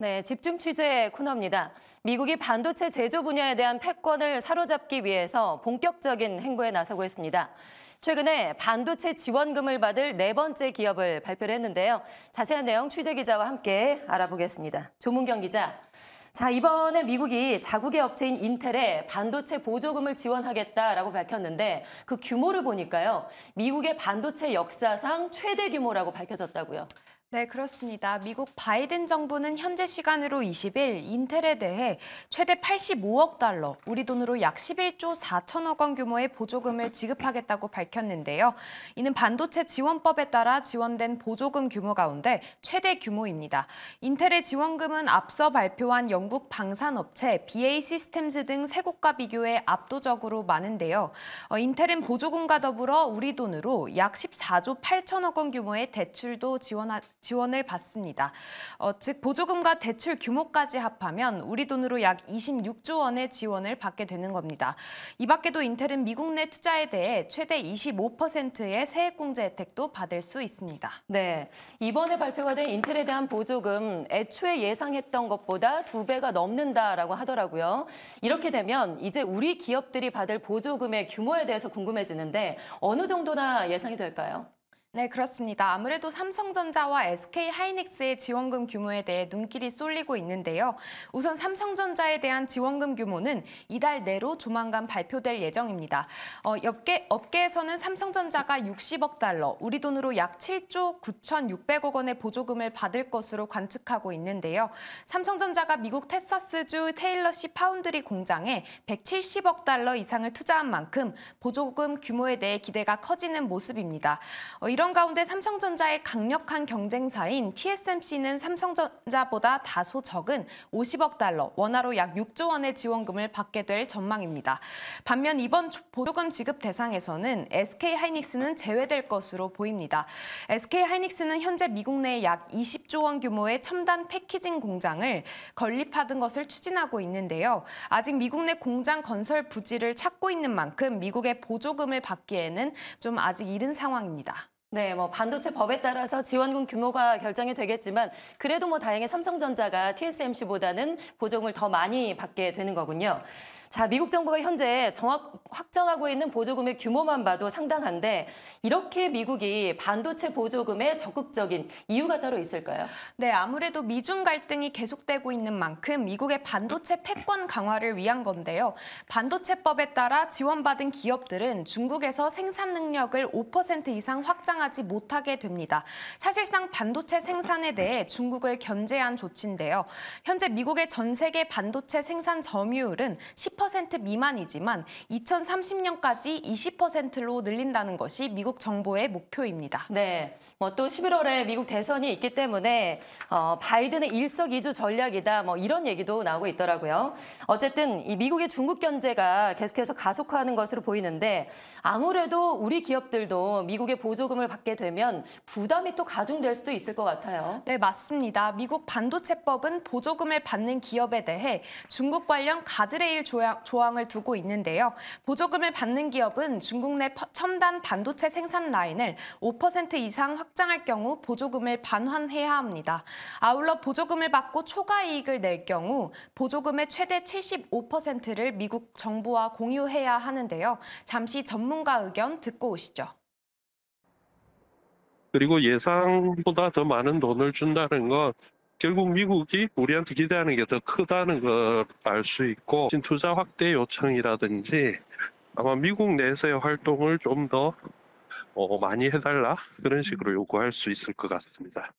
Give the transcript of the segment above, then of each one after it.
네, 집중 취재 코너입니다. 미국이 반도체 제조 분야에 대한 패권을 사로잡기 위해서 본격적인 행보에 나서고 있습니다. 최근에 반도체 지원금을 받을 네 번째 기업을 발표를 했는데요. 자세한 내용 취재 기자와 함께 알아보겠습니다. 조문경 기자. 자, 이번에 미국이 자국의 업체인 인텔에 반도체 보조금을 지원하겠다라고 밝혔는데 그 규모를 보니까요. 미국의 반도체 역사상 최대 규모라고 밝혀졌다고요. 네, 그렇습니다. 미국 바이든 정부는 현재 시간으로 20일 인텔에 대해 최대 85억 달러, 우리 돈으로 약 11조 4천억 원 규모의 보조금을 지급하겠다고 밝혔는데요. 이는 반도체 지원법에 따라 지원된 보조금 규모 가운데 최대 규모입니다. 인텔의 지원금은 앞서 발표한 영국 방산업체 BAE 시스템즈 등 세 곳과 비교해 압도적으로 많은데요. 인텔은 보조금과 더불어 우리 돈으로 약 14조 8천억 원 규모의 대출도 지원을 받습니다. 즉 보조금과 대출 규모까지 합하면 우리 돈으로 약 26조 원의 지원을 받게 되는 겁니다. 이 밖에도 인텔은 미국 내 투자에 대해 최대 25%의 세액공제 혜택도 받을 수 있습니다. 네, 이번에 발표가 된 인텔에 대한 보조금 애초에 예상했던 것보다 2배가 넘는다라고 하더라고요. 이렇게 되면 이제 우리 기업들이 받을 보조금의 규모에 대해서 궁금해지는데 어느 정도나 예상이 될까요? 네, 그렇습니다. 아무래도 삼성전자와 SK하이닉스의 지원금 규모에 대해 눈길이 쏠리고 있는데요. 우선 삼성전자에 대한 지원금 규모는 이달 내로 조만간 발표될 예정입니다. 업계에서는 삼성전자가 60억 달러, 우리 돈으로 약 7조 9,600억 원의 보조금을 받을 것으로 관측하고 있는데요. 삼성전자가 미국 텍사스주 테일러시 파운드리 공장에 170억 달러 이상을 투자한 만큼 보조금 규모에 대해 기대가 커지는 모습입니다. 이런 가운데 삼성전자의 강력한 경쟁사인 TSMC는 삼성전자보다 다소 적은 50억 달러, 원화로 약 6조 원의 지원금을 받게 될 전망입니다. 반면 이번 보조금 지급 대상에서는 SK하이닉스는 제외될 것으로 보입니다. SK하이닉스는 현재 미국 내에 약 20조 원 규모의 첨단 패키징 공장을 건립하는 것을 추진하고 있는데요. 아직 미국 내 공장 건설 부지를 찾고 있는 만큼 미국의 보조금을 받기에는 좀 아직 이른 상황입니다. 네, 반도체 법에 따라서 지원금 규모가 결정이 되겠지만 그래도 다행히 삼성전자가 TSMC보다는 보조금을 더 많이 받게 되는 거군요. 자, 미국 정부가 현재 확정하고 있는 보조금의 규모만 봐도 상당한데 이렇게 미국이 반도체 보조금에 적극적인 이유가 따로 있을까요? 네, 아무래도 미중 갈등이 계속되고 있는 만큼 미국의 반도체 패권 강화를 위한 건데요. 반도체법에 따라 지원받은 기업들은 중국에서 생산 능력을 5% 이상 확장하지 못하게 됩니다. 사실상 반도체 생산에 대해 중국을 견제한 조치인데요. 현재 미국의 전 세계 반도체 생산 점유율은 10% 미만이지만 2030년까지 20%로 늘린다는 것이 미국 정부의 목표입니다. 네, 또 11월에 미국 대선이 있기 때문에 바이든의 일석이조 전략이다 이런 얘기도 나오고 있더라고요. 어쨌든 이 미국의 중국 견제가 계속해서 가속화하는 것으로 보이는데 아무래도 우리 기업들도 미국의 보조금을 받게 되면 부담이 또 가중될 수도 있을 것 같아요. 네, 맞습니다. 미국 반도체법은 보조금을 받는 기업에 대해 중국 관련 가드레일 조항을 두고 있는데요. 보조금을 받는 기업은 중국 내 첨단 반도체 생산 라인을 5% 이상 확장할 경우 보조금을 반환해야 합니다. 아울러 보조금을 받고 초과 이익을 낼 경우 보조금의 최대 75%를 미국 정부와 공유해야 하는데요. 잠시 전문가 의견 듣고 오시죠. 그리고 예상보다 더 많은 돈을 준다는 건 결국 미국이 우리한테 기대하는 게 더 크다는 걸 알 수 있고 투자 확대 요청이라든지 아마 미국 내에서의 활동을 좀 더 많이 해달라 그런 식으로 요구할 수 있을 것 같습니다.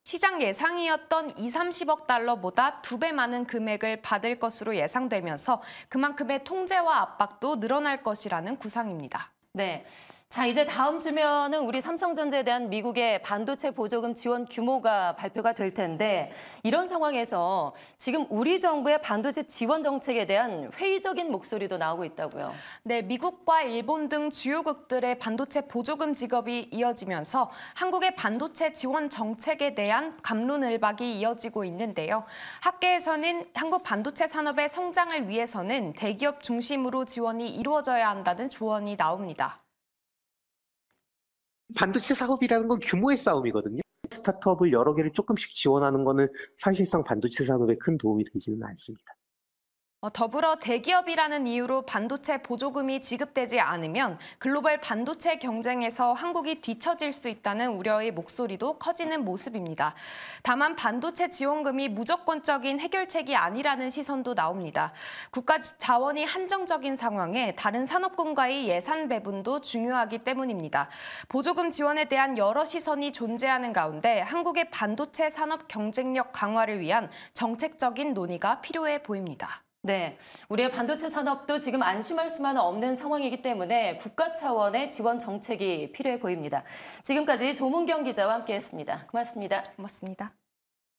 시장 예상이었던 30억 달러보다 2배 많은 금액을 받을 것으로 예상되면서 그만큼의 통제와 압박도 늘어날 것이라는 구상입니다. 네. 자, 이제 다음 주면은 우리 삼성전자에 대한 미국의 반도체 보조금 지원 규모가 발표가 될 텐데 이런 상황에서 지금 우리 정부의 반도체 지원 정책에 대한 회의적인 목소리도 나오고 있다고요. 네, 미국과 일본 등 주요국들의 반도체 보조금 지급이 이어지면서 한국의 반도체 지원 정책에 대한 갑론을박이 이어지고 있는데요. 학계에서는 한국 반도체 산업의 성장을 위해서는 대기업 중심으로 지원이 이루어져야 한다는 조언이 나옵니다. 반도체 사업이라는 건 규모의 싸움이거든요. 스타트업을 여러 개를 조금씩 지원하는 거는 사실상 반도체 산업에 큰 도움이 되지는 않습니다. 더불어 대기업이라는 이유로 반도체 보조금이 지급되지 않으면 글로벌 반도체 경쟁에서 한국이 뒤처질 수 있다는 우려의 목소리도 커지는 모습입니다. 다만 반도체 지원금이 무조건적인 해결책이 아니라는 시선도 나옵니다. 국가 자원이 한정적인 상황에 다른 산업군과의 예산 배분도 중요하기 때문입니다. 보조금 지원에 대한 여러 시선이 존재하는 가운데 한국의 반도체 산업 경쟁력 강화를 위한 정책적인 논의가 필요해 보입니다. 네, 우리의 반도체 산업도 지금 안심할 수만은 없는 상황이기 때문에 국가 차원의 지원 정책이 필요해 보입니다. 지금까지 조문경 기자와 함께했습니다. 고맙습니다. 고맙습니다.